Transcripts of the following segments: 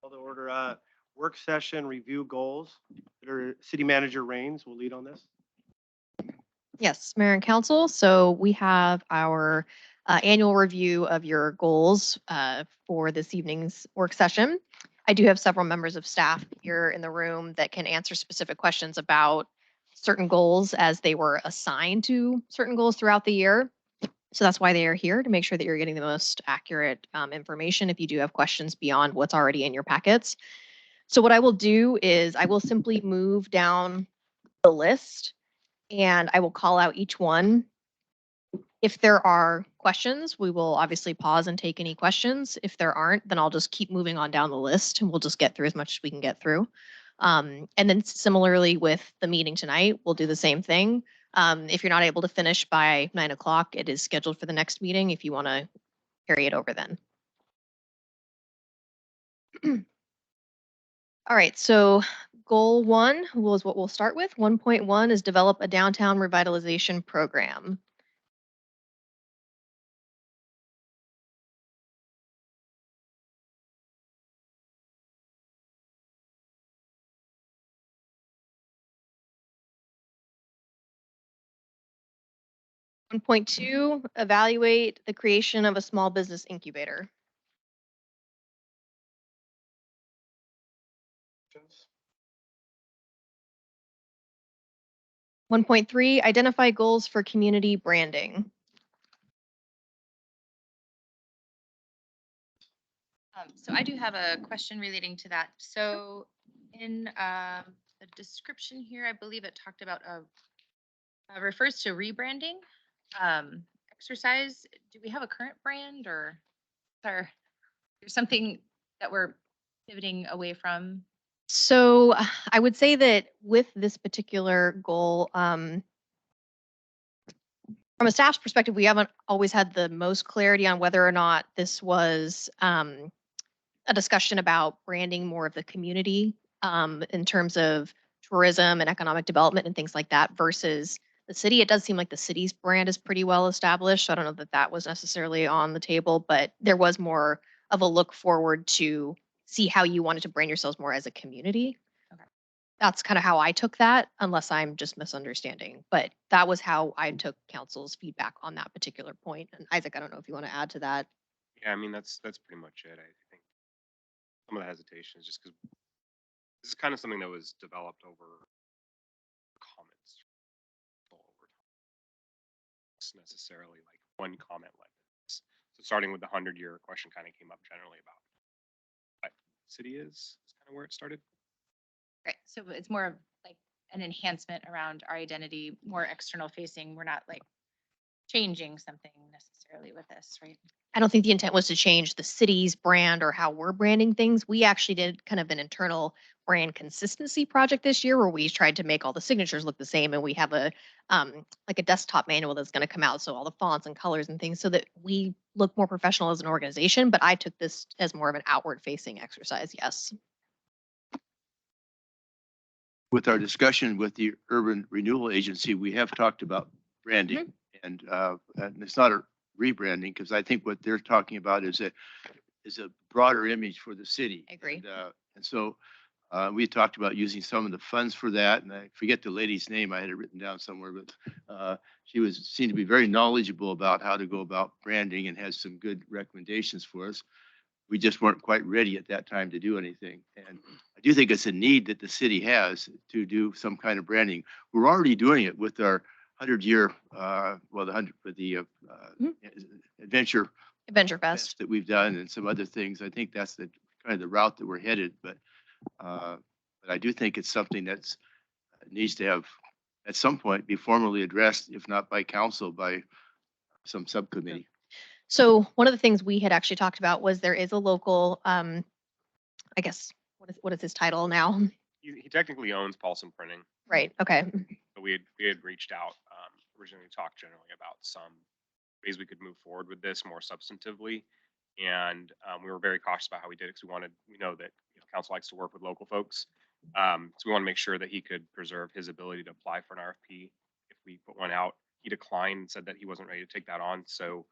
Call to order, work session review goals. City Manager Rains will lead on this. Yes, Mayor and Council. So we have our annual review of your goals for this evening's work session. I do have several members of staff here in the room that can answer specific questions about certain goals as they were assigned to certain goals throughout the year. So that's why they are here, to make sure that you're getting the most accurate information if you do have questions beyond what's already in your packets. So what I will do is I will simply move down the list and I will call out each one. If there are questions, we will obviously pause and take any questions. If there aren't, then I'll just keep moving on down the list and we'll just get through as much as we can get through. And then similarly with the meeting tonight, we'll do the same thing. If you're not able to finish by 9 o'clock, it is scheduled for the next meeting if you want to carry it over then. All right, so goal 1 was what we'll start with. 1.1 is develop a downtown revitalization program. 1.2, evaluate the creation of a small business incubator. 1.3, identify goals for community branding. So I do have a question relating to that. So in the description here, I believe it talked about refers to rebranding exercise. Do we have a current brand or is there something that we're pivoting away from? So I would say that with this particular goal, from a staff's perspective, we haven't always had the most clarity on whether or not this was a discussion about branding more of the community in terms of tourism and economic development and things like that versus the city. It does seem like the city's brand is pretty well established. So I don't know that that was necessarily on the table, but there was more of a look forward to see how you wanted to brand yourselves more as a community. Okay. That's kind of how I took that, unless I'm just misunderstanding. But that was how I took council's feedback on that particular point. And Isaac, I don't know if you want to add to that. Yeah, I mean that's pretty much it. I think some of the hesitation is just because this is kind of something that was developed over comments over time. It's necessarily like one comment like this. So starting with the 100-year question kind of came up generally about what city is kind of where it started. Right. So it's more of like an enhancement around our identity, more external facing. We're not like changing something necessarily with this, right? I don't think the intent was to change the city's brand or how we're branding things. We actually did kind of an internal brand consistency project this year where we tried to make all the signatures look the same, and we have a like a desktop manual that's going to come out, so all the fonts and colors and things, so that we look more professional as an organization. But I took this as more of an outward facing exercise. Yes. With our discussion with the Urban Renewal Agency, we have talked about branding, and it's not a rebranding, because I think what they're talking about is a broader image for the city. I agree. And so we talked about using some of the funds for that, and I forget the lady's name. I had it written down somewhere, but she seemed to be very knowledgeable about how to go about branding and has some good recommendations for us. We just weren't quite ready at that time to do anything. And I do think it's a need that the city has to do some kind of branding. We're already doing it with our 100-year, Adventure Fest that we've done and some other things. I think that's the kind of the route that we're headed. But I do think it's something that's needs to have at some point be formally addressed, if not by council, by some subcommittee. So one of the things we had actually talked about was there is a local, I guess, what is his title now? He technically owns Paulson Printing. Right. Okay. But we had reached out originally talked generally about some ways we could move forward with this more substantively, and we were very cautious about how we did it because we know that council likes to work with local folks, so we want to make sure that he could preserve his ability to apply for an RFP if we put one out. He declined and said that he wasn't ready to take that on, so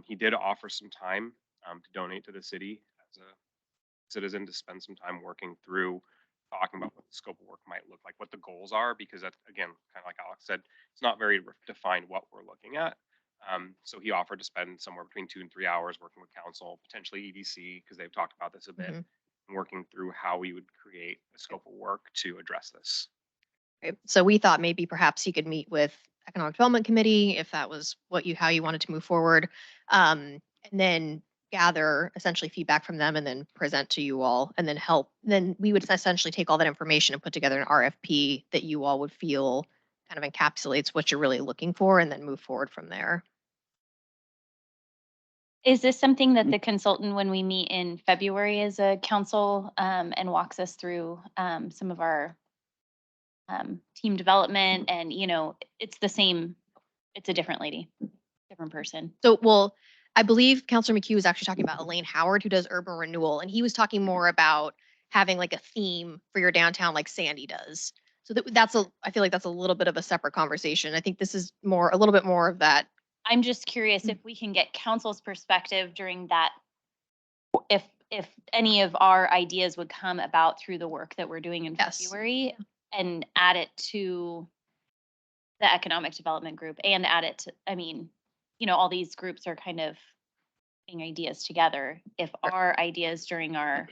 he did offer some time to donate to the city as a citizen to spend some time working through, talking about what the scope of work might look like, what the goals are, because that, again, kind of like Alex said, it's not very defined what we're looking at. So he offered to spend somewhere between 2 and 3 hours working with council, potentially EDC, because they've talked about this a bit, Mhm. and working through how we would create a scope of work to address this. Right? So we thought maybe perhaps you could meet with Economic Development Committee if that was how you wanted to move forward. And then gather essentially feedback from them and then present to you all and then then we would essentially take all that information and put together an RFP that you all would feel kind of encapsulates what you're really looking for and then move forward from there. Is this something that the consultant, when we meet in February as a council, and walks us through, some of our team development and, it's the same, it's a different lady, different person. So, well, I believe Councilor McHugh was actually talking about Elaine Howard, who does urban renewal, and he was talking more about having like a theme for your downtown, like Sandy does. So I feel like that's a little bit of a separate conversation. I think this is a little bit more of that. I'm just curious if we can get council's perspective during that, if any of our ideas would come about through the work that we're doing in Yes. February and add it to the economic development group and add it to, all these groups are kind of putting ideas together. If our ideas during our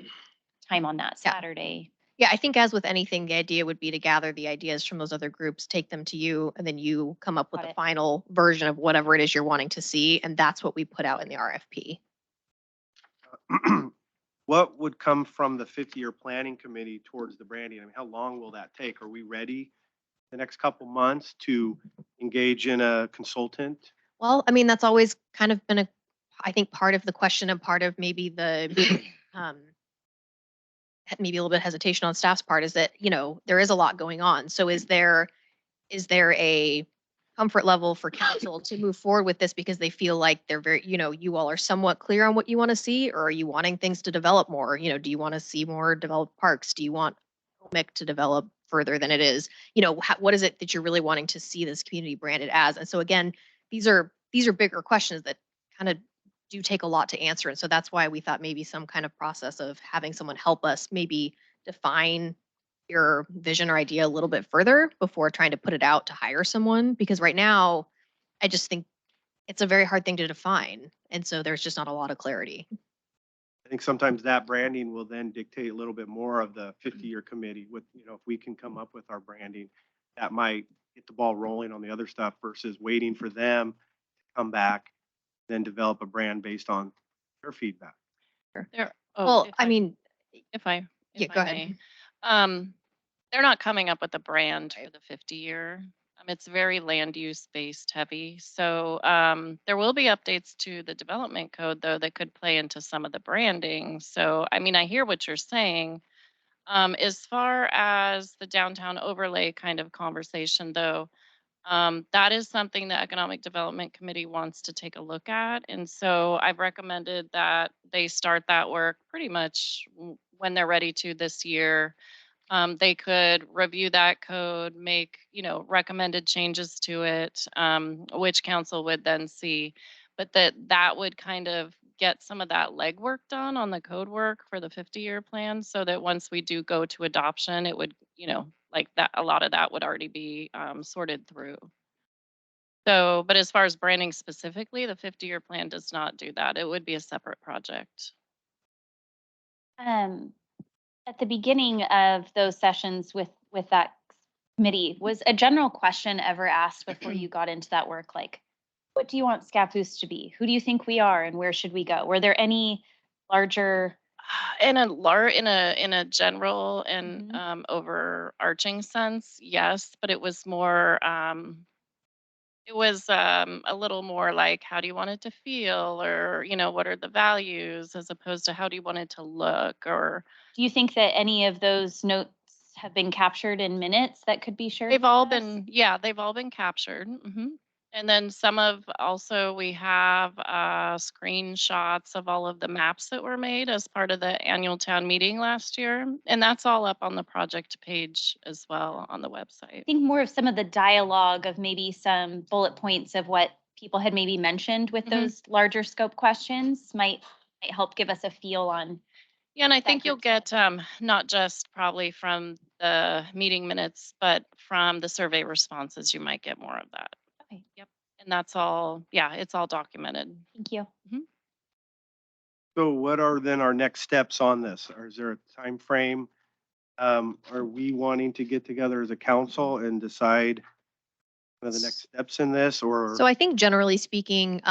time on that Yeah. Saturday. Yeah, I think as with anything, the idea would be to gather the ideas from those other groups, take them to you, and then you come up with Got a it. final version of whatever it is you're wanting to see, and that's what we put out in the RFP. What would come from the 50-year planning committee towards the branding? I mean, how long will that take? Are we ready the next couple months to engage in a consultant? Well, I mean, that's always kind of been I think part of the question and part of maybe the maybe a little bit of hesitation on staff's part is that, there is a lot going on. So is there a comfort level for council to move forward with this because they feel like they're very, you all are somewhat clear on what you want to see, or are you wanting things to develop more? Do you want to see more developed parks? Do you want OMIC to develop further than it is? What is it that you're really wanting to see this community branded as? And so again, these are bigger questions that kind of do take a lot to answer. And so that's why we thought maybe some kind of process of having someone help us maybe define your vision or idea a little bit further before trying to put it out to hire someone. Because right now, I just think it's a very hard thing to define. And so there's just not a lot of clarity. I think sometimes that branding will then dictate a little bit more of the 50-year committee with, if we can come up with our branding, that might get the ball rolling on the other stuff versus waiting for them to come back, then develop a brand based on their feedback. There, Well, if I mean, if I, yeah, if go I ahead. may. They're not coming up with a brand for the 50-year. It's very land use based heavy. So there will be updates to the development code though that could play into some of the branding. So I mean, I hear what you're saying. As far as the downtown overlay kind of conversation though, that is something the Economic Development Committee wants to take a look at. And so I've recommended that they start that work pretty much when they're ready to this year. They could review that code, make, recommended changes to it, which council would then see. But that would kind of get some of that legwork done on the code work for the 50-year plan so that once we do go to adoption, it would, like that, a lot of that would already be sorted through. So, but as far as branding specifically, the 50-year plan does not do that. It would be a separate project. At the beginning of those sessions with that committee, was a general question ever asked before you got into that work? Like, what do you want Scappoose to be? Who do you think we are and where should we go? Were there any larger? In a general and overarching sense, yes, but it was more a little more like how do you want it to feel, or what are the values, as opposed to how do you want it to look. Or Do you think that any of those notes have been captured in minutes that could be shared? they've all with us? been, yeah, they've all been captured. And then we have screenshots of all of the maps that were made as part of the annual town meeting last year. And that's all up on the project page as well on the website. I think more of some of the dialogue of maybe some bullet points of what people had maybe mentioned with those larger scope questions might help give us a feel on, Yeah, and I that think you'll group setting. get, not just probably from the meeting minutes, but from the survey responses, you might get more of that. Okay, Yep. And that's all, yeah, it's all documented. thank you. So what are then our next steps on this? Or is there a time frame? Are we wanting to get together as a council and decide kind of the next steps in this, or? So I think generally speaking,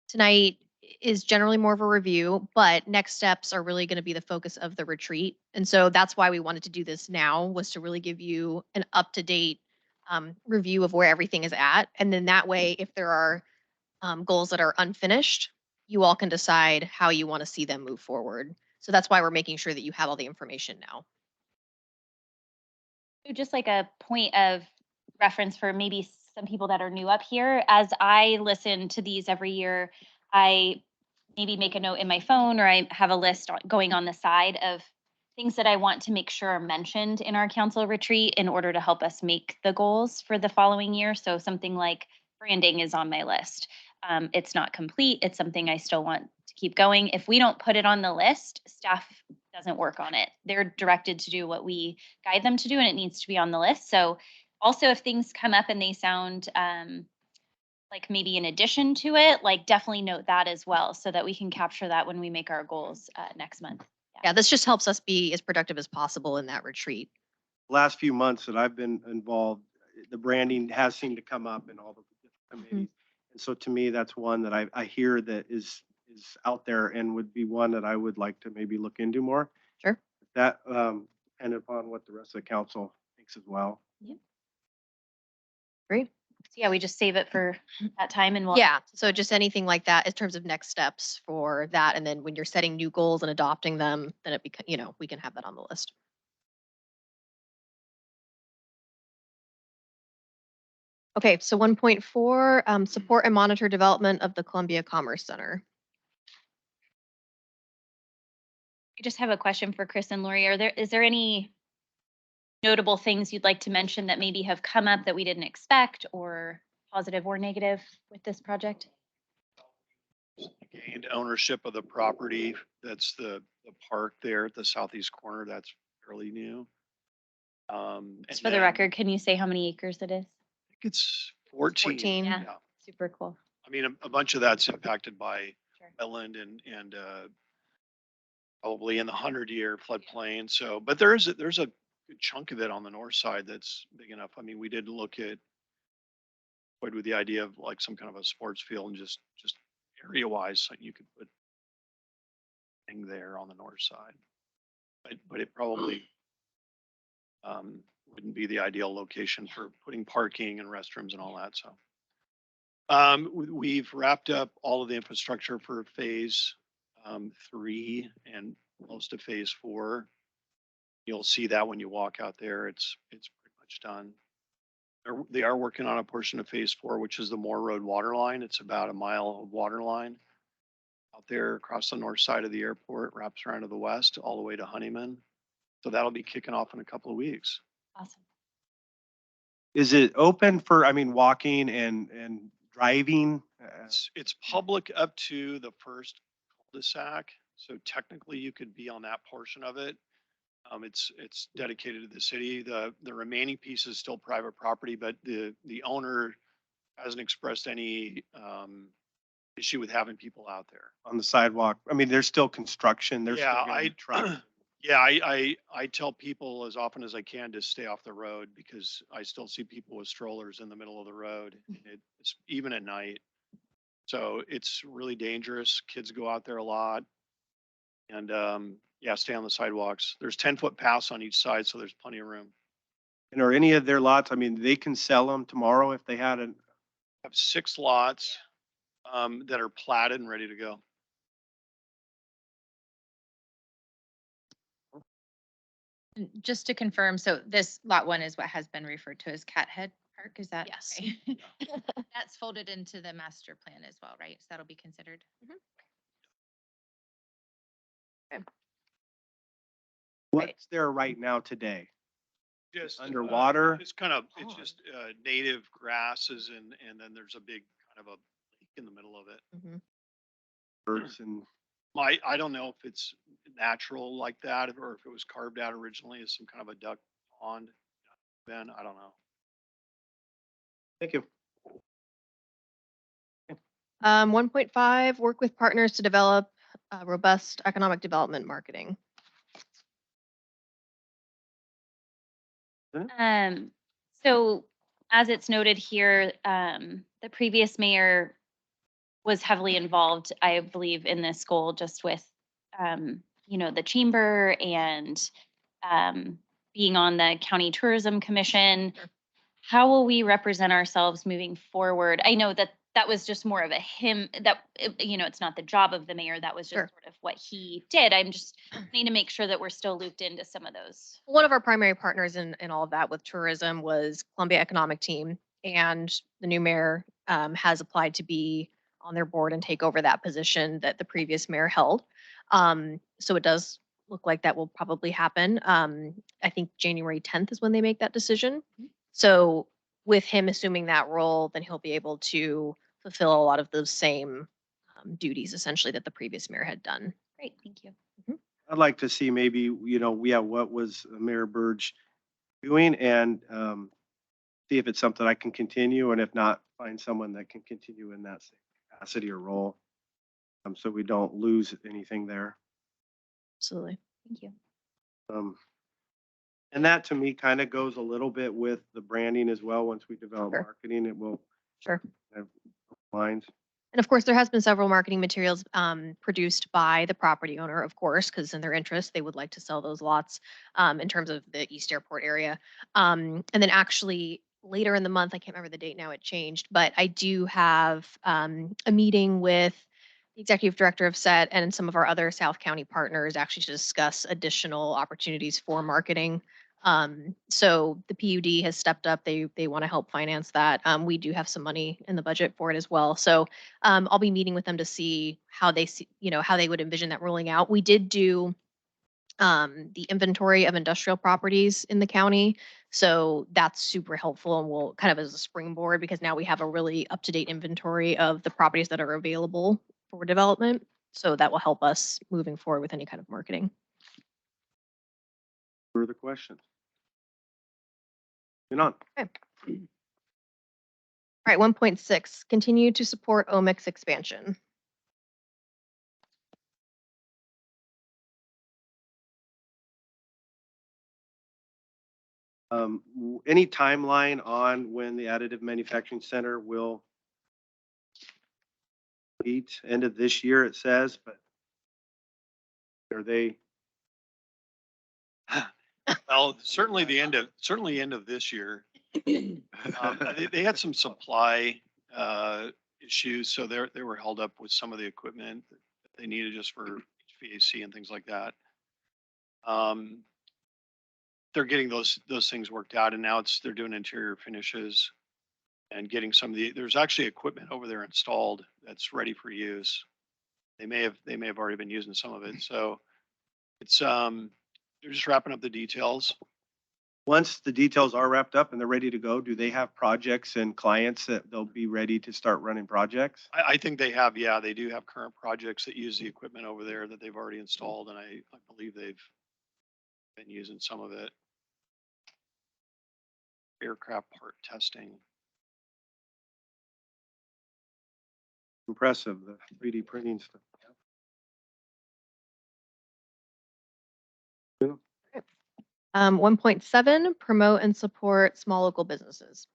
tonight is generally more of a review, but next steps are really going to be the focus of the retreat. And so that's why we wanted to do this now, was to really give you an up-to-date review of where everything is at. And then that way, if there are goals that are unfinished, you all can decide how you want to see them move forward. So that's why we're making sure that you have all the information now. So just like a point of reference for maybe some people that are new up here, as I listen to these every year, I maybe make a note in my phone or I have a list going on the side of things that I want to make sure are mentioned in our council retreat in order to help us make the goals for the following year. So something like branding is on my list. It's not complete. It's something I still want to keep going. If we don't put it on the list, staff doesn't work on it. They're directed to do what we guide them to do, and it needs to be on the list. So also if things come up and they sound like maybe in addition to it, like definitely note that as well so that we can capture that when we make our goals next month. Yeah, this just helps us be as productive as possible in that retreat. Last few months that I've been involved, the branding has seemed to come up in all the different committees. And so to me, that's one that I hear that is out there and would be one that I would like to maybe look into more. Sure. That, depending upon what the rest of the council thinks as well. Great. So yeah, we just save it for that time and we'll. Yeah, so just anything like that in terms of next steps for that. And then when you're setting new goals and adopting them, then it becomes, we can have that on the list. Okay, so 1.4, support and monitor development of the Columbia Commerce Center. I just have a question for Chris and Lori. Is there any notable things you'd like to mention that maybe have come up that we didn't expect, or positive or negative with this project? Gained ownership of the property. That's the park there at the southeast corner. That's fairly new. And Just for the then record, can you say how many acres it is? I think it's 14. 14. Yeah. Yeah. Super cool. I mean, a bunch of that's impacted by Sure. wetland and probably in the 100-year floodplain. So, but there's a good chunk of it on the north side that's big enough. I mean, we did look at with the idea of like some kind of a sports field and just area wise, so you could put thing there on the north side. But it probably wouldn't be the ideal location for putting parking and restrooms and all that. So we've wrapped up all of the infrastructure for phase 3 and most of phase 4. You'll see that when you walk out there. It's pretty much done. They are working on a portion of phase 4, which is the Moore Road water line. It's about a mile of water line out there across the north side of the airport, wraps around to the west, all the way to Honeyman. So that'll be kicking off in a couple of weeks. Awesome. Is it open for, walking and driving? It's public up to the first cul-de-sac. So technically you could be on that portion of it. It's dedicated to the city. The remaining piece is still private property, but the owner hasn't expressed any issue with having people out there. On the sidewalk. There's still construction. There's still Yeah, gonna be trucks. Yeah, I tell people as often as I can to stay off the road because I still see people with strollers in the middle of the road. It's even at night. So it's really dangerous. Kids go out there a lot. And yeah, stay on the sidewalks. There's 10-foot paths on each side, so there's plenty of room. And are any of their lots, they can sell them tomorrow if they had an, Have 6 lots that are platted and ready to go. Just to confirm, so this lot 1 is what has been referred to as Cat Head Park, is that? Yes. okay? That's folded into the master plan as well, right? So that'll be considered. what's there right now today? Just Underwater? It's kind of, it's Pond. just native grasses and then there's a big kind of a lake in the middle of it. Mhm. Birds and, I don't know if it's natural like that, or if it was carved out originally as some kind of a duck pond. Ben, I don't know. Thank you. 1.5, work with partners to develop robust economic development marketing. So as it's noted here, the previous mayor was heavily involved, I believe, in this goal, just with, the chamber and, being on the county tourism commission. Sure. How will we represent ourselves moving forward? I know that that was just more of a him, it's not the job of the mayor. That was just Sure. sort of what he did. I'm just need to make sure that we're still looped into some of those. One of our primary partners in all of that with tourism was Columbia Economic Team, and the new mayor has applied to be on their board and take over that position that the previous mayor held. So it does look like that will probably happen. I think January 10th is when they make that decision. So with him assuming that role, then he'll be able to fulfill a lot of those same duties essentially that the previous mayor had done. Great, thank you. I'd like to see maybe, what was Mayor Burge doing and see if it's something I can continue, and if not, find someone that can continue in that same capacity or role. So we don't lose anything there. Absolutely. Thank you. And that to me kind of goes a little bit with the branding as well. Once we develop Sure. marketing, it will Sure. have lines. And of course, there has been several marketing materials produced by the property owner, of course, because in their interest, they would like to sell those lots in terms of the East Airport area. And then actually later in the month, I can't remember the date now, it changed, but I do have a meeting with the executive director of SET and some of our other South County partners actually to discuss additional opportunities for marketing. So the PUD has stepped up. They want to help finance that. We do have some money in the budget for it as well. So I'll be meeting with them to see how they see, how they would envision that rolling out. We did do the inventory of industrial properties in the county. So that's super helpful and will kind of as a springboard because now we have a really up-to-date inventory of the properties that are available for development. So that will help us moving forward with any kind of marketing. Further questions? Moving on. All right, 1.6, continue to support Omics expansion. Any timeline on when the additive manufacturing center will meet? End of this year, it says, but are they? Well, certainly end of this year. They had some supply issues, so they were held up with some of the equipment that they needed just for HVAC and things like that. They're getting those things worked out, and now they're doing interior finishes and getting there's actually equipment over there installed that's ready for use. They may have already been using some of it, so it's they're just wrapping up the details. Once the details are wrapped up and they're ready to go, do they have projects and clients that they'll be ready to start running projects? I think they do have current projects that use the equipment over there that they've already installed, and I believe they've been using some of it. Aircraft part testing. Impressive, the 3D printing stuff. 1.7, promote and support small local businesses.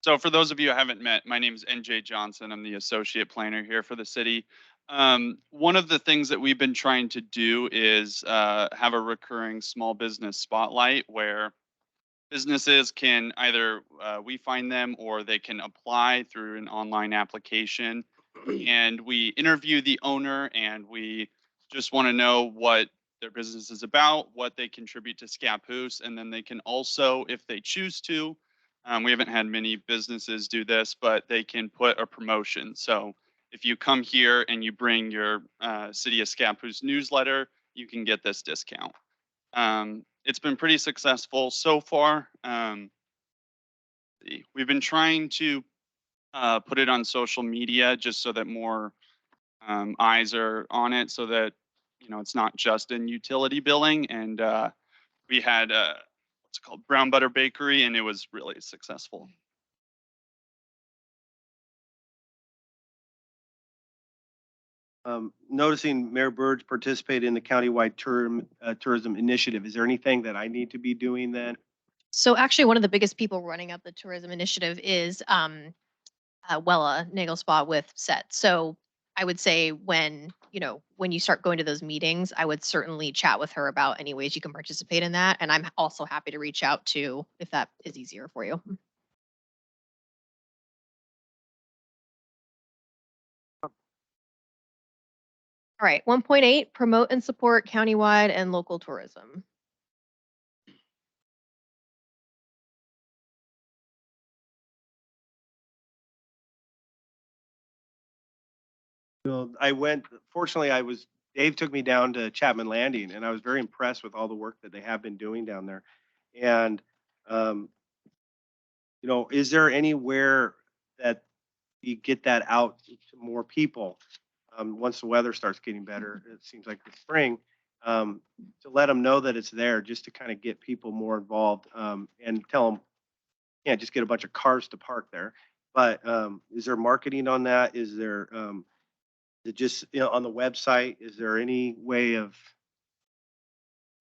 So for those of you I haven't met, my name is NJ Johnson. I'm the associate planner here for the city. One of the things that we've been trying to do is have a recurring small business spotlight where businesses can either we find them or they can apply through an online application. And we interview the owner and we just want to know what their business is about, what they contribute to Scappoose, and then they can also, if they choose to, we haven't had many businesses do this, but they can put a promotion. So if you come here and you bring your City of Scappoose newsletter, you can get this discount. It's been pretty successful so far. We've been trying to put it on social media just so that more eyes are on it, so that it's not just in utility billing. And we had what's it called, Brown Butter Bakery, and it was really successful. Noticing Mayor Burge participated in the countywide tourism initiative. Is there anything that I need to be doing then? So actually, one of the biggest people running up the tourism initiative is Wella Nagel Spa with Set. So I would say when you start going to those meetings, I would certainly chat with her about any ways you can participate in that. And I'm also happy to reach out to if that is easier for you. All right, 1.8, promote and support countywide and local tourism. Well, fortunately, Dave took me down to Chapman Landing and I was very impressed with all the work that they have been doing down there. And, is there anywhere that you get that out to more people? Once the weather starts getting better, it seems like the spring, to let them know that it's there, just to kind of get people more involved, and tell them, can't just get a bunch of cars to park there. But is there marketing on that? Is there, is it just, on the website? Is there any way of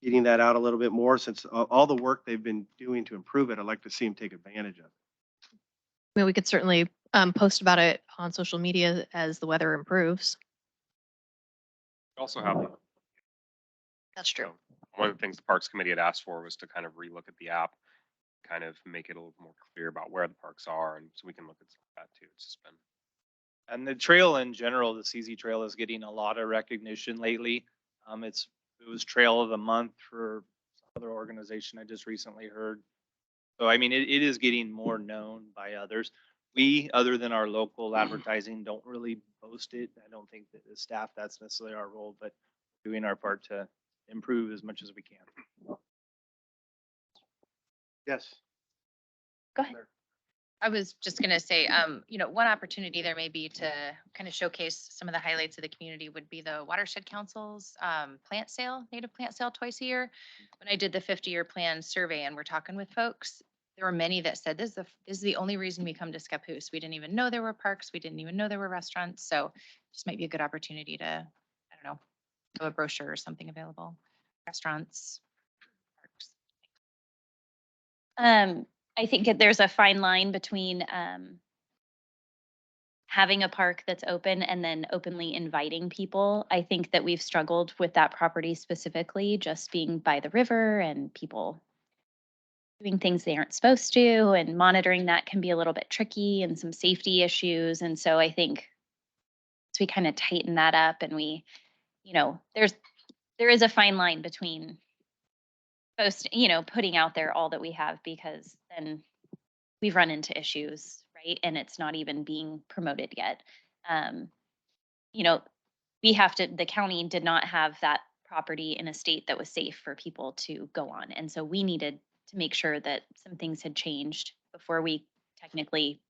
getting that out a little bit more, since all the work they've been doing to improve it? I'd like to see them take advantage of it. I mean, we could certainly post about it on social media as the weather improves. We also have, That's true. one of the things the Parks Committee had asked for was to kind of relook at the app, kind of make it a little more clear about where the parks are, and so we can look at some of that too. It's just been. And the trail in general, the CZ Trail is getting a lot of recognition lately. It was Trail of the Month for some other organization I just recently heard. So I mean, it is getting more known by others. We, other than our local advertising, don't really post it. I don't think that the staff, that's necessarily our role, but doing our part to improve as much as we can. Yes. Go ahead. I was just gonna say, one opportunity there may be to kind of showcase some of the highlights of the community would be the Watershed Council's native plant sale twice a year. When I did the 50-year plan survey and we're talking with folks, there were many that said, this is the only reason we come to Scappoose. We didn't even know there were parks. We didn't even know there were restaurants. So this might be a good opportunity to, I don't know, have a brochure or something available. Restaurants, parks. I think there's a fine line between having a park that's open and then openly inviting people. I think that we've struggled with that property specifically, just being by the river and people doing things they aren't supposed to, and monitoring that can be a little bit tricky and some safety issues. And so I think as we kind of tighten that up and we, there is a fine line between putting out there all that we have, because then we've run into issues, right? And it's not even being promoted yet. The county did not have that property in a state that was safe for people to go on. And so we needed to make sure that some things had changed before we technically,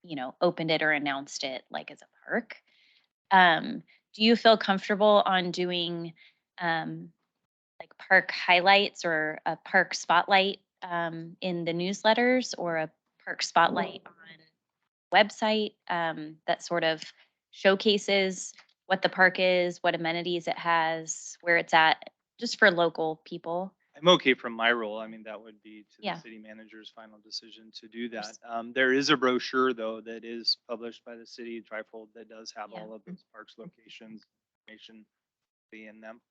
opened it or announced it like as a park. Do you feel comfortable on doing like park highlights or a park spotlight in the newsletters, or a park spotlight on website that sort of showcases what the park is, what amenities it has, where it's at, just for local people? I'm okay from my role. I mean, that would be to Yeah. the city manager's final decision to do that. There is a brochure though that is published by the city, Trifold, that does have Yeah. all of those parks locations, information in them.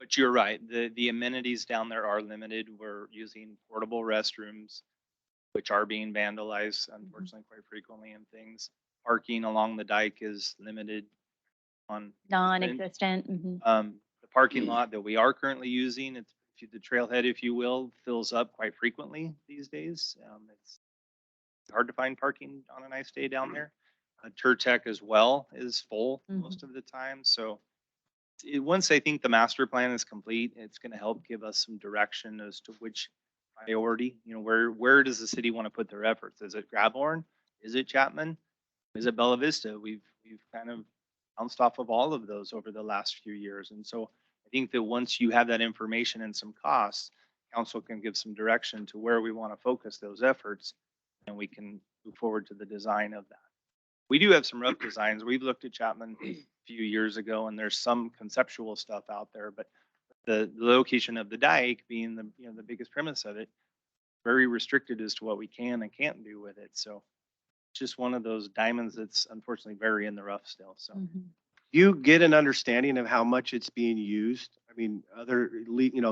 But you're right, the amenities down there are limited. We're using portable restrooms, which are being vandalized, unfortunately, quite frequently, and things. Parking along the dike is limited on. Non-existent. The parking lot that we are currently using, it's the trailhead, if you will, fills up quite frequently these days. It's hard to find parking on a nice day down there. Turtec as well is full Mhm. most of the time, so once I think the master plan is complete, it's gonna help give us some direction as to which priority, where does the city want to put their efforts? Is it Grabhorn? Is it Chapman? Is it Bella Vista? We've kind of bounced off of all of those over the last few years. And so I think that once you have that information and some costs, council can give some direction to where we want to focus those efforts, and we can move forward to the design of that. We do have some rough designs. We've looked at Chapman a few years ago, and there's some conceptual stuff out there, but the location of the dike being the biggest premise of it, very restricted as to what we can and can't do with it. So it's just one of those diamonds that's unfortunately very in the rough still. So You get an understanding of how much it's being used. I mean,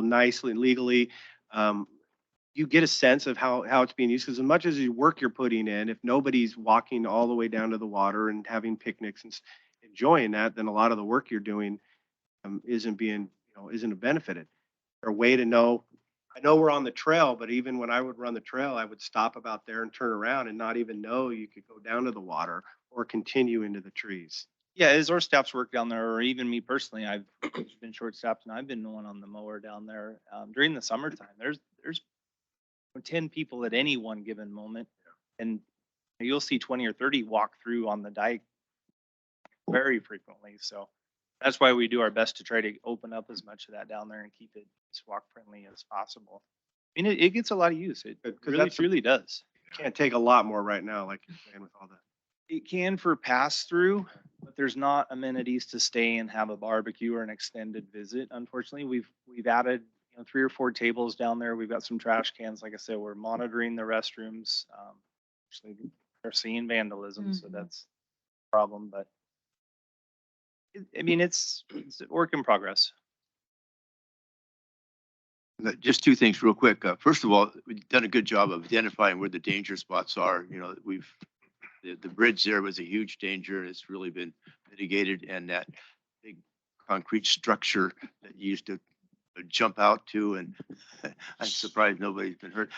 nicely, legally, you get a sense of how it's being used. Because as much as the work you're putting in, if nobody's walking all the way down to the water and having picnics and enjoying that, then a lot of the work you're doing isn't benefited. Or a way to know. I know we're on the trail, but even when I would run the trail, I would stop about there and turn around and not even know you could go down to the water or continue into the trees. yeah, as our staffs work down there, or even me personally, I've been short staffed and I've been the one on the mower down there during the summertime. There's 10 people at any one given moment, and you'll see 20 or 30 walk through on the dike very frequently. So that's why we do our best to try to open up as much of that down there and keep it as walk friendly as possible. I mean, it gets a lot of use. It Good, 'cause really that's a- truly does. Can't take a lot more right now, like you're saying with all that. It can for pass through, but there's not amenities to stay and have a barbecue or an extended visit. Unfortunately, we've added 3 or 4 tables down there. We've got some trash cans. Like I said, we're monitoring the restrooms. Actually, they're seeing vandalism, so Mhm. that's a problem. But I mean, it's a work in progress. Just two things real quick. First of all, we've done a good job of identifying where the danger spots are. The bridge there was a huge danger and it's really been mitigated, and that big concrete structure that you used to jump out to, and I'm surprised nobody's been hurt.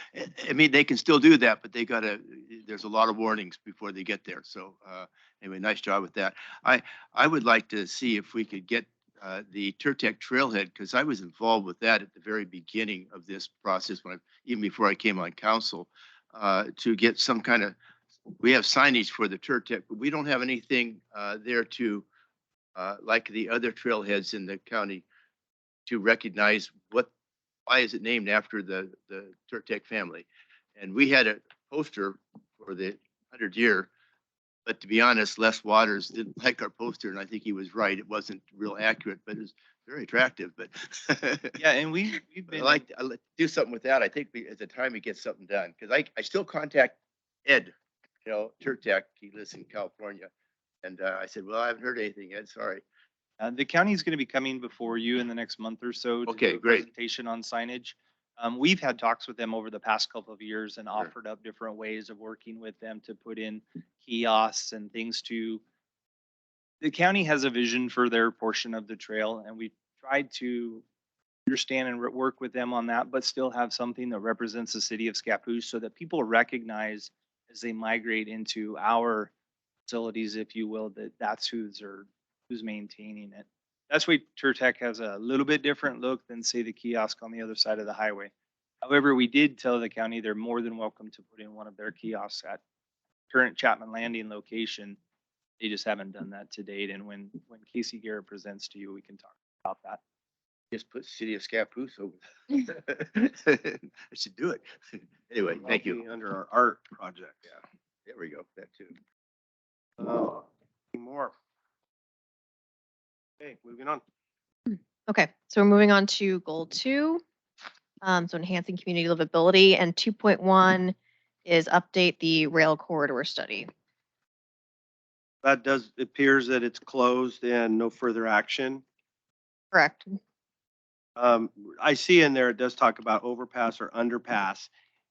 I mean, they can still do that, but there's a lot of warnings before they get there. So anyway, nice job with that. I would like to see if we could get the Turtec Trailhead, because I was involved with that at the very beginning of this process, even before I came on council, to get some kind of, we have signage for the Turtec, but we don't have anything there to, like the other trailheads in the county, to recognize why is it named after the Turtec family. And we had a poster for the 100 year, but to be honest, Les Waters didn't like our poster, and I think he was right. It wasn't real accurate, but it was very attractive. But Yeah, and we've I been like to do something with that. I think at the time we get something done, because I still contact Ed, Turtec. He lives in California, and I said, well, I haven't heard anything, Ed. Sorry. the county's going to be coming before you in the next month or so to Okay, do a great. presentation on signage. We've had talks with them over the past couple of years and Sure. offered up different ways of working with them to put in kiosks and things the county has a vision for their portion of the trail, and we tried to understand and work with them on that, but still have something that represents the city of Scappoose so that people recognize as they migrate into our facilities, if you will, that's who's maintaining it. That's why Turtec has a little bit different look than, say, the kiosk on the other side of the highway. However, we did tell the county they're more than welcome to put in one of their kiosks at current Chapman Landing location. They just haven't done that to date. And when Casey Garrett presents to you, we can talk about that. Just put City of Scappoose over. I should do it. Anyway, thank you. Under our art project. Yeah, there we go. That too. Any more? Okay, moving on. Okay, so we're moving on to goal 2. So enhancing community livability, and 2.1 is update the rail corridor study. That appears that it's closed and no further action. Correct. I see in there, it does talk about overpass or underpass.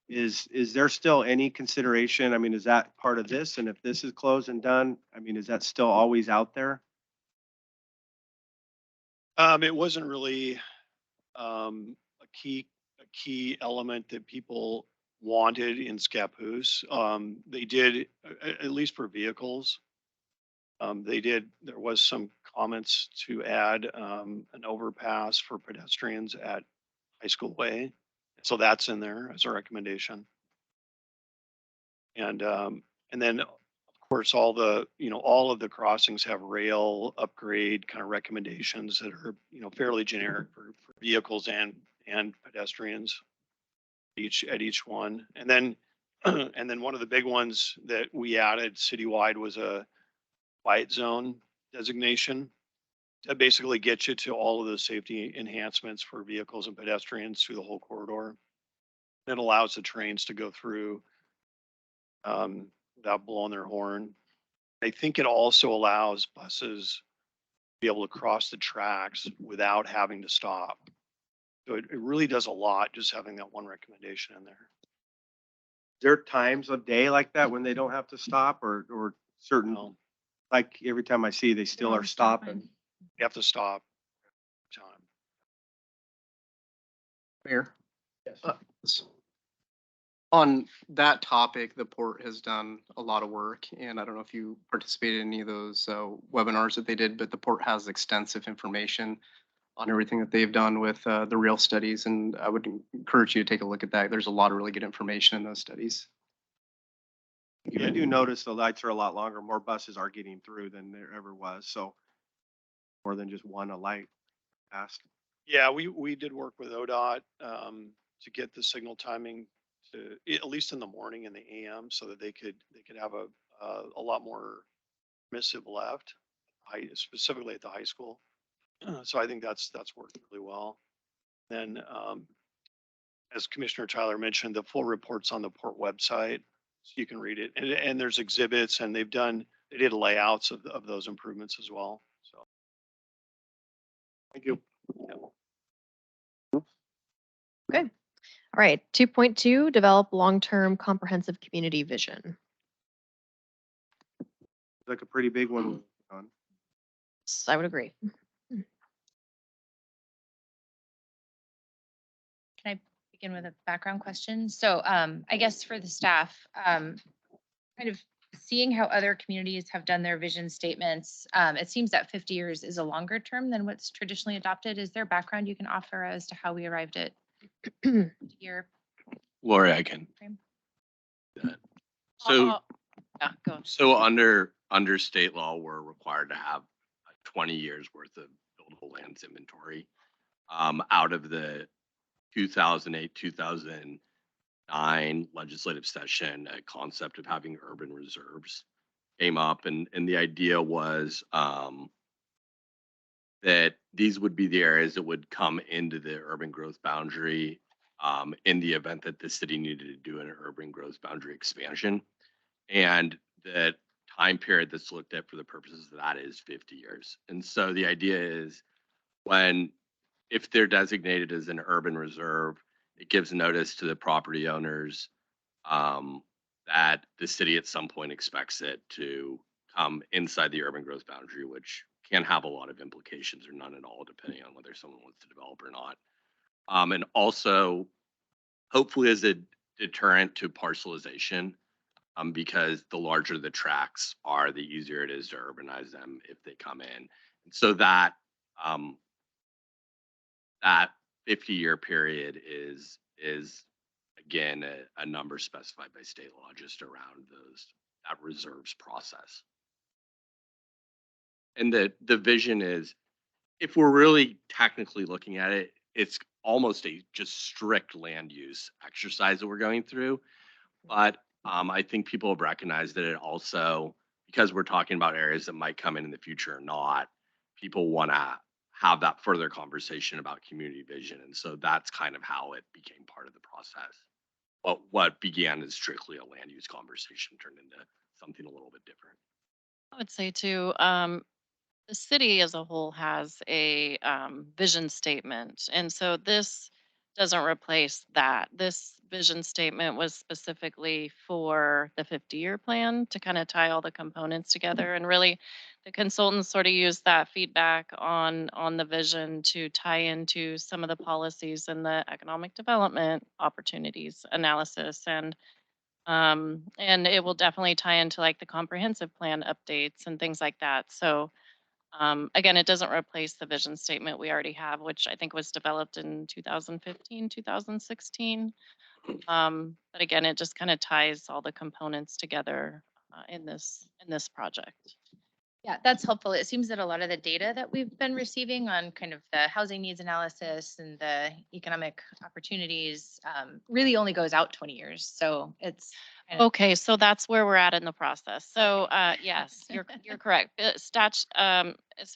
Is there still any consideration? I mean, is that part of this? And if this is closed and done, I mean, is that still always out there? It wasn't really a key element that people wanted in Scappoose. They did, at least for vehicles, There was some comments to add, an overpass for pedestrians at High School Way. So that's in there as a recommendation. And then, of course, all of the crossings have rail upgrade kind of recommendations that are, fairly generic for vehicles and pedestrians at each one. And then, and then one of the big ones that we added citywide was a quiet zone designation. That basically gets you to all of the safety enhancements for vehicles and pedestrians through the whole corridor. It allows the trains to go through without blowing their horn. I think it also allows buses to be able to cross the tracks without having to stop. So it really does a lot just having that one recommendation in there. There are times of day like that when they don't have to stop or certain, No, like every time I see, they still are stopping. you have to stop time. Mayor, Yes. on that topic, the port has done a lot of work, and I don't know if you participated in any of those webinars that they did, but the port has extensive information on everything that they've done with the rail studies, and I would encourage you to take a look at that. There's a lot of really good information in those studies. I do notice the lights are a lot longer, more buses are getting through than there ever was, so more than just one a light passed. Yeah, we did work with ODOT to get the signal timing to, at least in the morning in the AM, so that they could have a lot more permissive left, specifically at the high school. So I think that's worked really well. Then, as Commissioner Tyler mentioned, the full report's on the port website, so you can read it. And there's exhibits, and they did layouts of those improvements as well. So. Thank you. Okay. All right. 2.2, develop long-term comprehensive community vision. It's like a pretty big one. On. I would agree. Can I begin with a background question? So I guess for the staff, kind of seeing how other communities have done their vision statements, it seems that 50 years is a longer term than what's traditionally adopted. Is there background you can offer as to how we arrived at your Lori, I can. frame? So, Yeah, go. so under state law, we're required to have 20 years worth of buildable lands inventory. Out of the 2008, 2009 legislative session, a concept of having urban reserves came up, and the idea was that these would be the areas that would come into the urban growth boundary in the event that the city needed to do an urban growth boundary expansion. And the time period that's looked at for the purposes of that is 50 years. And so the idea is if they're designated as an urban reserve, it gives notice to the property owners that the city at some point expects it to come inside the urban growth boundary, which can have a lot of implications or none at all, depending on whether someone wants to develop or not. And also, hopefully as a deterrent to parcelization, because the larger the tracts are, the easier it is to urbanize them if they come in. And so that 50-year period is again a number specified by state law just around that reserves process. And the vision is, if we're really technically looking at it, it's almost a just strict land use exercise that we're going through. But I think people have recognized that it also, because we're talking about areas that might come in the future or not, people want to have that further conversation about community vision. And so that's kind of how it became part of the process. But what began as strictly a land use conversation turned into something a little bit different. I would say too, the city as a whole has a vision statement. And so this doesn't replace that. This vision statement was specifically for the 50-year plan to kind of tie all the components together. And really the consultants sort of used that feedback on the vision to tie into some of the policies and the economic development opportunities analysis. And And it will definitely tie into like the comprehensive plan updates and things like that. So again, it doesn't replace the vision statement we already have, which I think was developed in 2015, 2016. But again, it just kind of ties all the components together in this project. Yeah, that's helpful. It seems that a lot of the data that we've been receiving on kind of the housing needs analysis and the economic opportunities really only goes out 20 years. So it's kind of, Okay, so that's where we're at in the process. So, yes, you're correct. As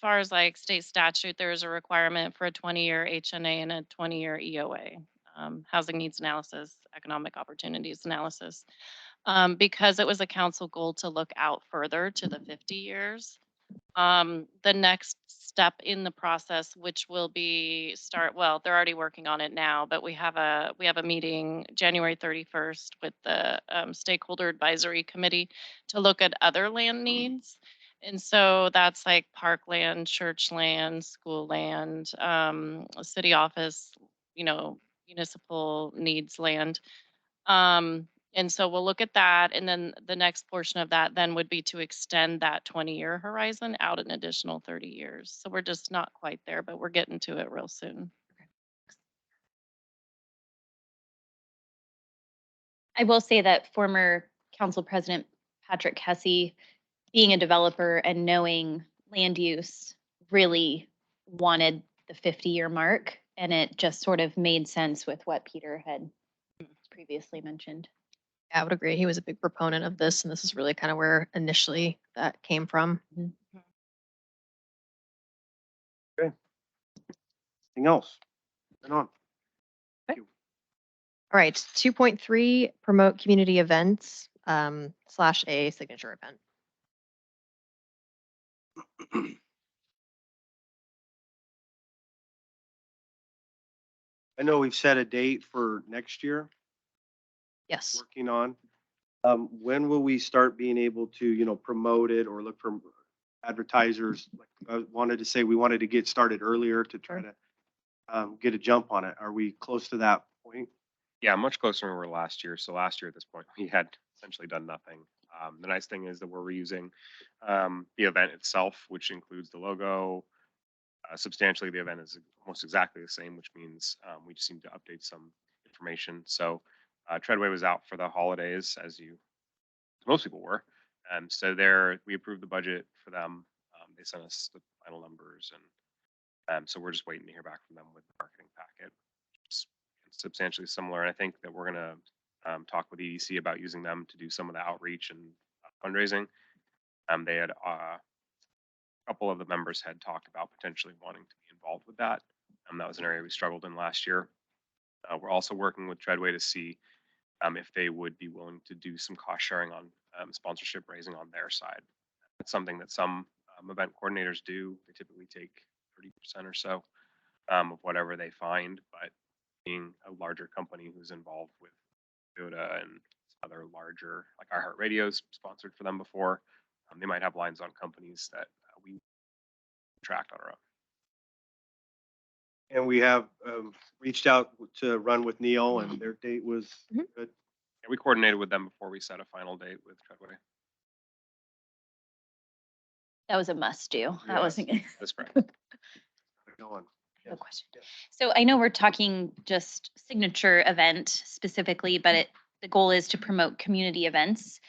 far as like state statute, there is a requirement for a 20-year HNA and a 20-year EOA, housing needs analysis, economic opportunities analysis. Because it was a council goal to look out further to the 50 years. The next step in the process, which will be well, they're already working on it now, but we have a meeting January 31st with the stakeholder advisory committee to look at other land needs. And so that's like parkland, church land, school land, city office, municipal needs land. And so we'll look at that. And then the next portion of that then would be to extend that 20-year horizon out an additional 30 years. So we're just not quite there, but we're getting to it real soon. I will say that former council president Patrick Hesse, being a developer and knowing land use, really wanted the 50-year mark. And it just sort of made sense with what Peter had previously mentioned. I would agree. He was a big proponent of this, and this is really kind of where initially that came from. Anything else? Moving on. All right, 2.3, promote community events / a signature event. I know we've set a date for next year, Yes. working on. When will we start being able to, promote it or look for advertisers? Like I wanted to say, we wanted to get started earlier to try to get a jump on it. Are we close to that point? Yeah, much closer than we were last year. So last year at this point, we had essentially done nothing. The nice thing is that we're reusing the event itself, which includes the logo. Substantially, the event is almost exactly the same, which means we just need to update some information. So Treadway was out for the holidays, as most people were. So we approved the budget for them. They sent us the final numbers, and so we're just waiting to hear back from them with the marketing packet. It's substantially similar, and I think that we're going to talk with EDC about using them to do some of the outreach and fundraising. They had a couple of the members had talked about potentially wanting to be involved with that. That was an area we struggled in last year. We're also working with Treadway to see if they would be willing to do some cost sharing on sponsorship raising on their side. It's something that some event coordinators do. They typically take 30% or so of whatever they find, but being a larger company who's involved with Toyota and other larger, like iHeartRadio's sponsored for them before, they might have lines on companies that we tracked on our own. And we have reached out to run with Neil, and their date was good. Yeah, we coordinated with them before we set a final date with Treadway. That was a must do. That Yes, wasn't. that's correct. Go on. I have a question. Yes. So I know we're talking just signature event specifically, but the goal is to promote community events.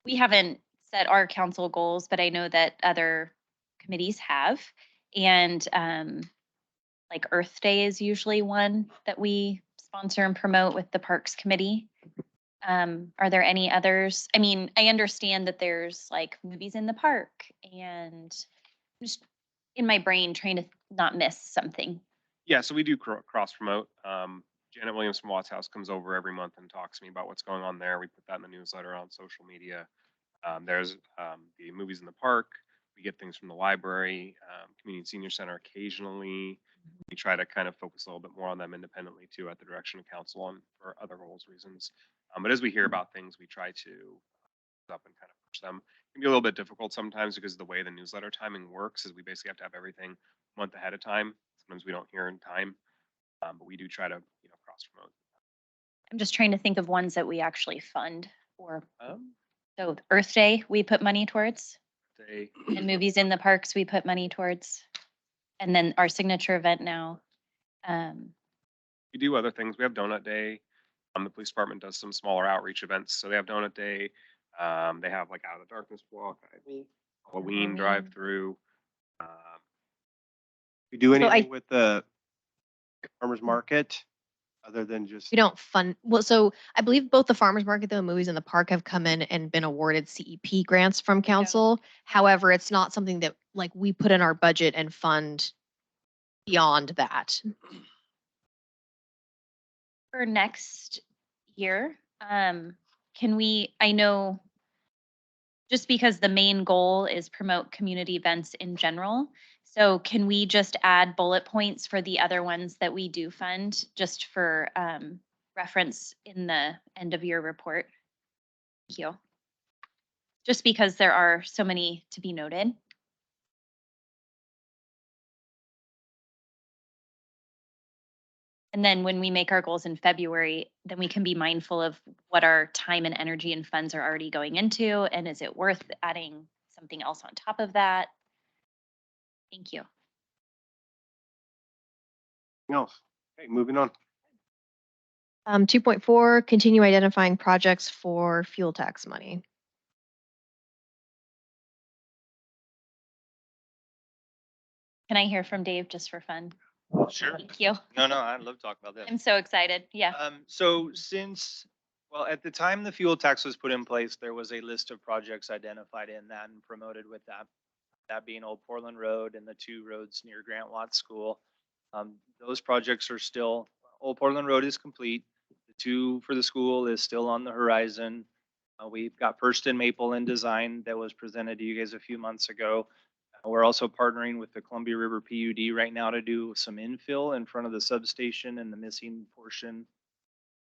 We haven't set our council goals, but I know that other committees have. And like Earth Day is usually one that we sponsor and promote with the Parks Committee. Are there any others? I mean, I understand that there's like movies in the park, and just in my brain trying to not miss something. Yeah, so we do cross promote. Janet Williams from Watts House comes over every month and talks to me about what's going on there. We put that in the newsletter on social media. There's the movies in the park. We get things from the library, community and senior center occasionally. We try to kind of focus a little bit more on them independently too, at the direction of council on for other goals reasons. But as we hear about things, we try to up and kind of push them. It can be a little bit difficult sometimes because of the way the newsletter timing works is we basically have to have everything a month ahead of time. Sometimes we don't hear in time, but we do try to cross promote. I'm just trying to think of ones that we actually fund or, Um, so Earth Day, we put money towards, Say, and movies in the parks, we put money towards. And then our signature event now. We do other things. We have Donut Day. The police department does some smaller outreach events. So they have Donut Day. They have like Out of the Darkness walk, Halloween Halloween. drive-through. We do So I- anything with the farmer's market other than just, We don't fund, well, so I believe both the farmer's market, the movies and the park have come in and been awarded CEP grants from council. However, it's not something that like we put in our budget and fund beyond that. For next year, can we, I know, just because the main goal is promote community events in general. So can we just add bullet points for the other ones that we do fund, just for reference in the end of year report? Thank you. Just because there are so many to be noted. And then when we make our goals in February, then we can be mindful of what our time and energy and funds are already going into, and is it worth adding something else on top of that? Thank you. else. Okay, moving on. 2.4, continue identifying projects for fuel tax money. Can I hear from Dave just for fun? sure. Thank you. No, I'd love to talk about that. I'm so excited. Yeah. So since, well, at the time the fuel tax was put in place, there was a list of projects identified in that and promoted with that. That being Old Portland Road and the 2 roads near Grant Watts School. Those projects are still, Old Portland Road is complete. The 2 for the school is still on the horizon. We've got First and Maple in design that was presented to you guys a few months ago. We're also partnering with the Columbia River PUD right now to do some infill in front of the substation and the missing portion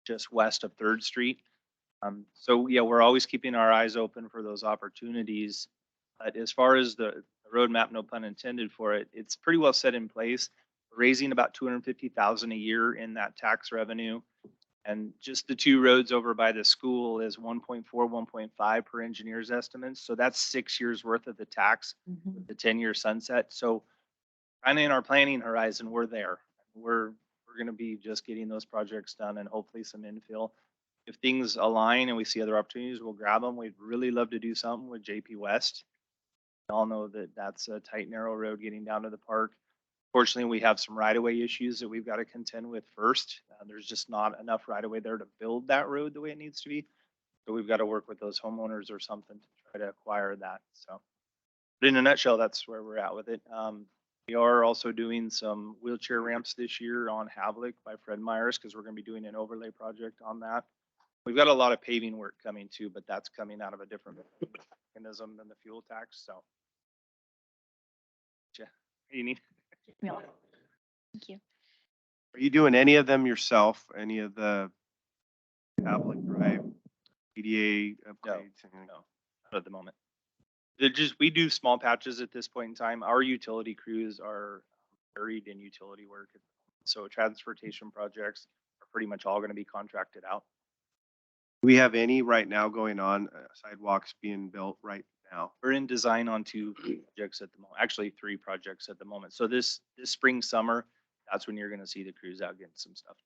just west of 3rd Street. So yeah, we're always keeping our eyes open for those opportunities. But as far as the roadmap, no pun intended for it, it's pretty well set in place. We're raising about 250,000 a year in that tax revenue. And just the 2 roads over by the school is 1.4, 1.5 per engineer's estimates. So that's 6 years worth of the tax, the 10-year sunset. So kind of in our planning horizon, we're there. We're going to be just getting those projects done and hopefully some infill. If things align and we see other opportunities, we'll grab them. We'd really love to do something with JP West. We all know that that's a tight, narrow road getting down to the park. Fortunately, we have some right-of-way issues that we've got to contend with first. There's just not enough right-of-way there to build that road the way it needs to be. So we've got to work with those homeowners or something to try to acquire that. So, but in a nutshell, that's where we're at with it. We are also doing some wheelchair ramps this year on Havlick by Fred Myers because we're going to be doing an overlay project on that. We've got a lot of paving work coming too, but that's coming out of a different mechanism than the fuel tax. So, yeah, you need. Thank you. Are you doing any of them yourself? Any of the Pavlik Drive, EDA upgrades? anything? No, not at the moment. We do small patches at this point in time. Our utility crews are buried in utility work. So transportation projects are pretty much all going to be contracted out. Do we have any right now going on, sidewalks being built right now? We're in design on 2 projects at the moment, actually 3 projects at the moment. So this spring, summer, that's when you're going to see the crews out getting some stuff.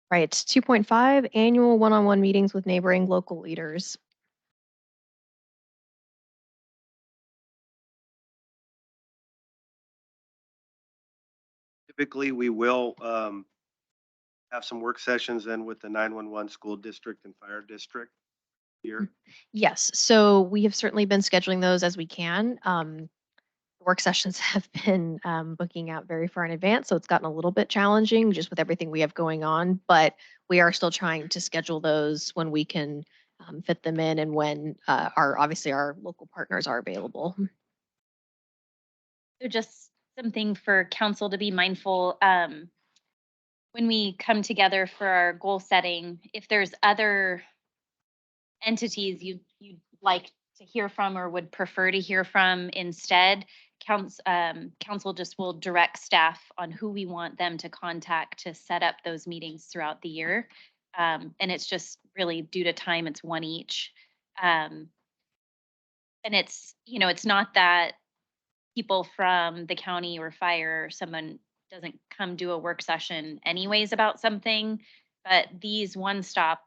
Right, 2.5, annual one-on-one meetings with neighboring local leaders. Typically, we will have some work sessions then with the 911 school district and fire district here. Yes, so we have certainly been scheduling those as we can. Work sessions have been booking out very far in advance, so it's gotten a little bit challenging just with everything we have going on, but we are still trying to schedule those when we can fit them in and when obviously our local partners are available. So just something for council to be mindful, when we come together for our goal setting, if there's other entities you'd like to hear from or would prefer to hear from instead, council just will direct staff on who we want them to contact to set up those meetings throughout the year. And it's just really due to time, it's one each. And it's, it's not that people from the county or fire, or someone doesn't come do a work session anyways about something, but these one stop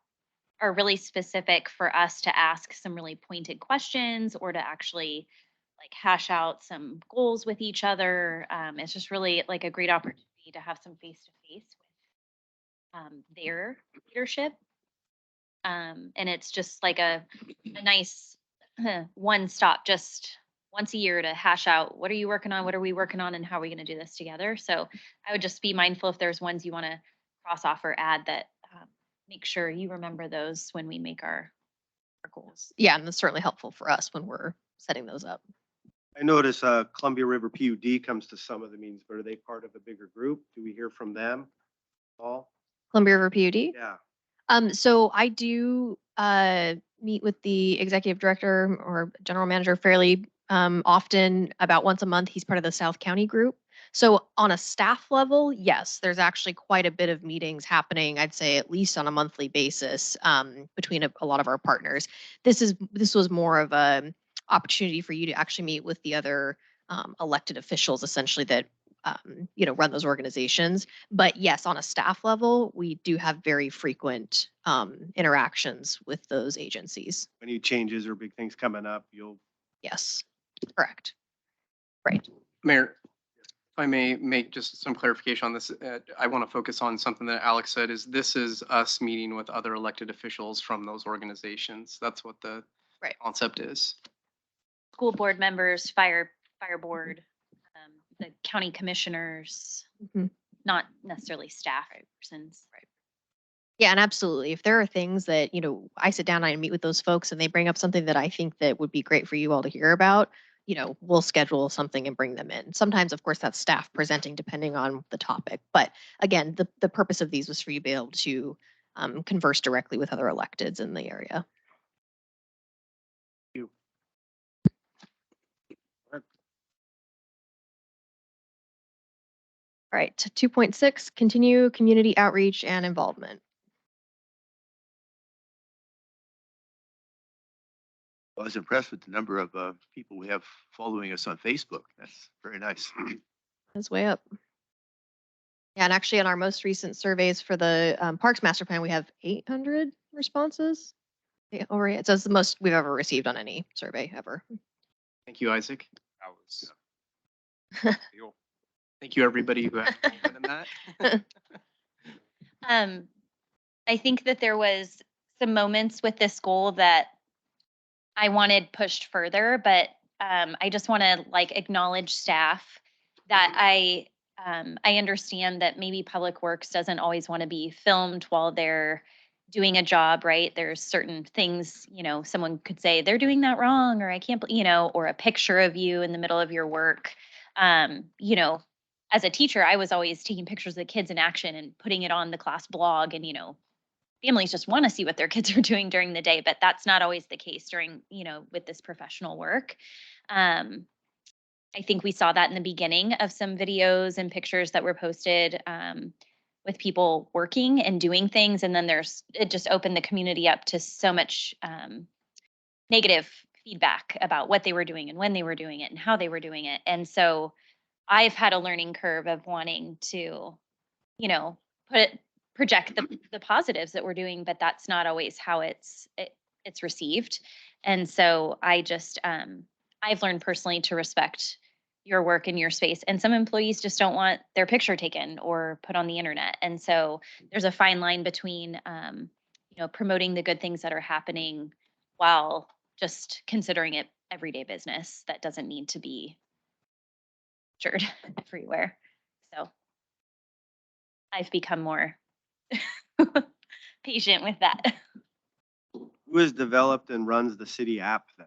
are really specific for us to ask some really pointed questions or to actually like hash out some goals with each other. It's just really like a great opportunity to have some face to face with their leadership. And it's just like a nice one stop, just once a year to hash out what are you working on, what are we working on, and how are we going to do this together. So I would just be mindful if there's ones you want to cross off or add that make sure you remember those when we make our goals. Yeah, and that's certainly helpful for us when we're setting those up. I notice Columbia River PUD comes to some of the meetings, but are they part of a bigger group? Do we hear from them at all? Columbia River PUD? Yeah. So I do meet with the executive director or general manager fairly often, about once a month. He's part of the South County group. So on a staff level, yes, there's actually quite a bit of meetings happening, I'd say at least on a monthly basis, between a lot of our partners. This was more of a opportunity for you to actually meet with the other elected officials essentially that run those organizations. But yes, on a staff level, we do have very frequent interactions with those agencies. Any changes or big things coming up, Yes, correct. Right. Mayor, if I may make just some clarification on this, I want to focus on something that Alex said is this is us meeting with other elected officials from those organizations. That's what the Right. concept is. School board members, fire board, the county commissioners, Mhm. not necessarily staff persons. Right. Yeah, and absolutely. If there are things that, I sit down and I meet with those folks and they bring up something that I think that would be great for you all to hear about, we'll schedule something and bring them in. Sometimes, of course, that's staff presenting depending on the topic. But again, the purpose of these was for you to be able to converse directly with other electeds in the area. All right, 2.6, continue community outreach and involvement. I was impressed with the number of people we have following us on Facebook. That's very nice. That's way up. Yeah, and actually on our most recent surveys for the Parks Master Plan, we have 800 responses. Yeah, so it's the most we've ever received on any survey ever. Thank you, Isaac. That was deal. Thank you, everybody who has been in that. I think that there was some moments with this goal that I wanted pushed further, but I just want to acknowledge staff that I understand that maybe Public Works doesn't always want to be filmed while they're doing a job, right? There's certain things, someone could say they're doing that wrong, or I can't, or a picture of you in the middle of your work. As a teacher, I was always taking pictures of the kids in action and putting it on the class blog, and families just want to see what their kids are doing during the day, but that's not always the case during, with this professional work. I think we saw that in the beginning of some videos and pictures that were posted with people working and doing things. And then it just opened the community up to so much negative feedback about what they were doing and when they were doing it and how they were doing it. And so I've had a learning curve of wanting to, project the positives that we're doing, but that's not always how it's received. And so I just, I've learned personally to respect your work in your space. And some employees just don't want their picture taken or put on the internet. And so there's a fine line between, promoting the good things that are happening while just considering it everyday business that doesn't need to be featured everywhere. So I've become more patient with that. Who has developed and runs the city app then?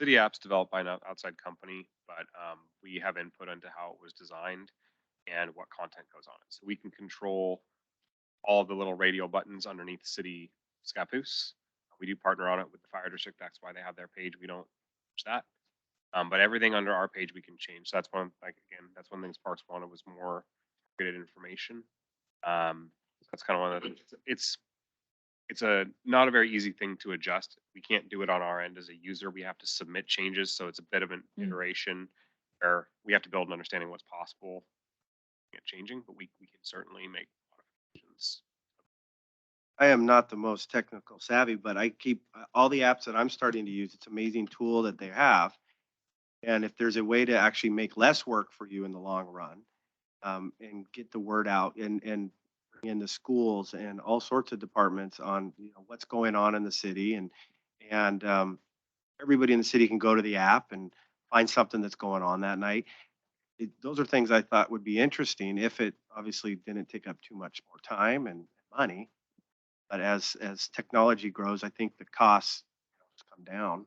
City app's developed by an outside company, but we have input into how it was designed and what content goes on it. So we can control all the little radio buttons underneath city Scappoose. We do partner on it with the fire district. That's why they have their page. We don't touch that. But everything under our page we can change. So that's one, like, again, that's one thing Sparks wanted was more targeted information. That's kind of one of the, it's a not a very easy thing to adjust. We can't do it on our end as a user. We have to submit changes. So it's a bit of an iteration where we have to build an understanding of what's possible at changing, but we can certainly make modifications. I am not the most technical savvy, but I keep all the apps that I'm starting to use. It's an amazing tool that they have. And if there's a way to actually make less work for you in the long run, and get the word out and bring in the schools and all sorts of departments on, what's going on in the city and everybody in the city can go to the app and find something that's going on that night. Those are things I thought would be interesting if it obviously didn't take up too much more time and money. But as technology grows, I think the costs come down.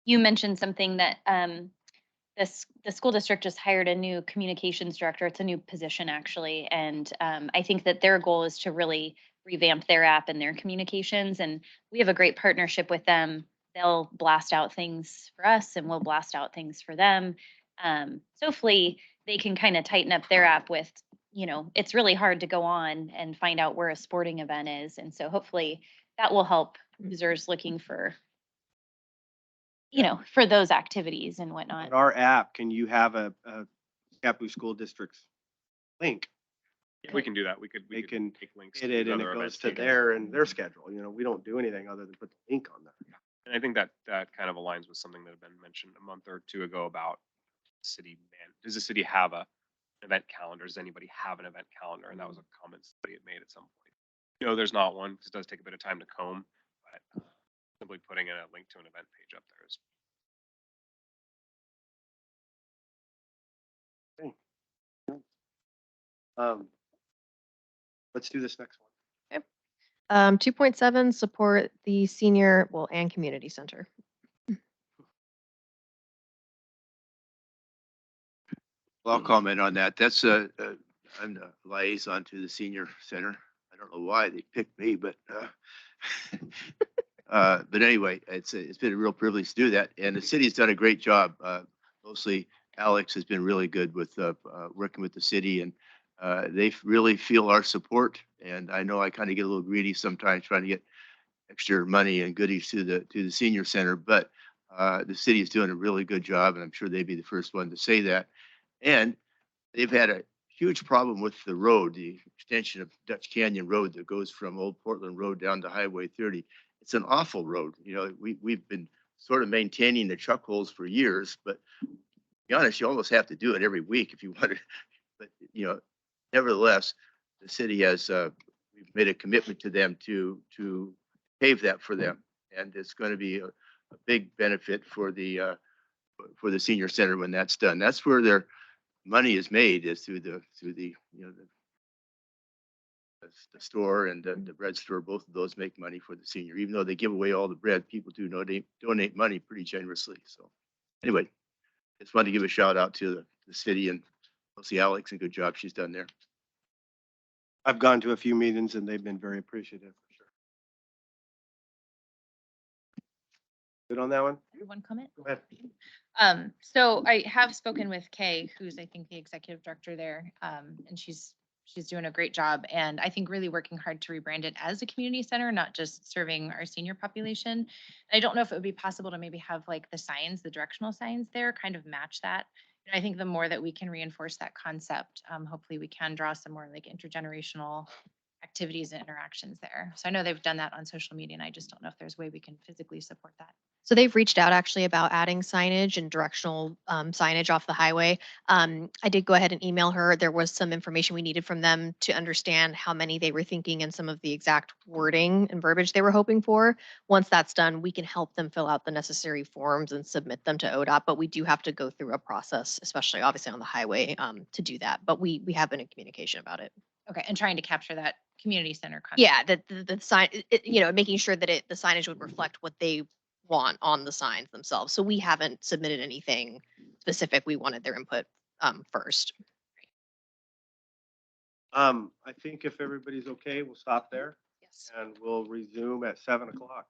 You mentioned something that the school district just hired a new communications director. It's a new position actually. And I think that their goal is to really revamp their app and their communications. And we have a great partnership with them. They'll blast out things for us and we'll blast out things for them. So hopefully they can kind of tighten up their app with, it's really hard to go on and find out where a sporting event is. And so hopefully that will help users looking for, for those activities and whatnot. In our app, can you have a Scappoose School District's link? We can do that. We They could can take links Hit to it these and it other goes events to too. their and their schedule. We don't do anything other than put the link on there. And I think that kind of aligns with something that had been mentioned a month or two ago about does the city have an event calendar? Does anybody have an event calendar? And that was a comment somebody had made at some point. No, there's not one because it does take a bit of time to comb, but simply putting in a link to an event page up there is. Let's do this next one. 2.7, support the senior, and community center. Well, I'll comment on that. That's I'm the liaison to the senior center. I don't know why they picked me, but but anyway, it's been a real privilege to do that. And the city's done a great job. Mostly Alex has been really good with working with the city and they really feel our support. And I know I kind of get a little greedy sometimes trying to get extra money and goodies to the senior center, but the city is doing a really good job and I'm sure they'd be the first one to say that. And they've had a huge problem with the road, the extension of Dutch Canyon Road that goes from Old Portland Road down to Highway 30. It's an awful road. We've been sort of maintaining the chuck holes for years, but to be honest, you almost have to do it every week if you want to. But, nevertheless, the city has, we've made a commitment to them to pave that for them. And it's going to be a big benefit for the senior center when that's done. That's where their money is made, is through the the store and the bread store. Both of those make money for the senior, even though they give away all the bread. People do donate money pretty generously. So anyway, just wanted to give a shout out to the city and see Alex and good job she's done there. I've gone to a few meetings and they've been very appreciative for sure. Good on that one? One comment? Go ahead. So I have spoken with Kay, who's I think the executive director there, and she's doing a great job. And I think really working hard to rebrand it as a community center, not just serving our senior population. I don't know if it would be possible to maybe have like the signs, the directional signs there kind of match that. And I think the more that we can reinforce that concept, hopefully we can draw some more like intergenerational activities and interactions there. So I know they've done that on social media and I just don't know if there's a way we can physically support that. So they've reached out actually about adding signage and directional signage off the highway. I did go ahead and email her. There was some information we needed from them to understand how many they were thinking and some of the exact wording and verbiage they were hoping for. Once that's done, we can help them fill out the necessary forms and submit them to ODOT, but we do have to go through a process, especially obviously on the highway, to do that. But we have been in communication about it. Okay, and trying to capture that community center concept. Yeah, the sign, making sure that the signage would reflect what they want on the signs themselves. So we haven't submitted anything specific. We wanted their input first. I think if everybody's okay, we'll stop there Yes. and we'll resume at 7 o'clock.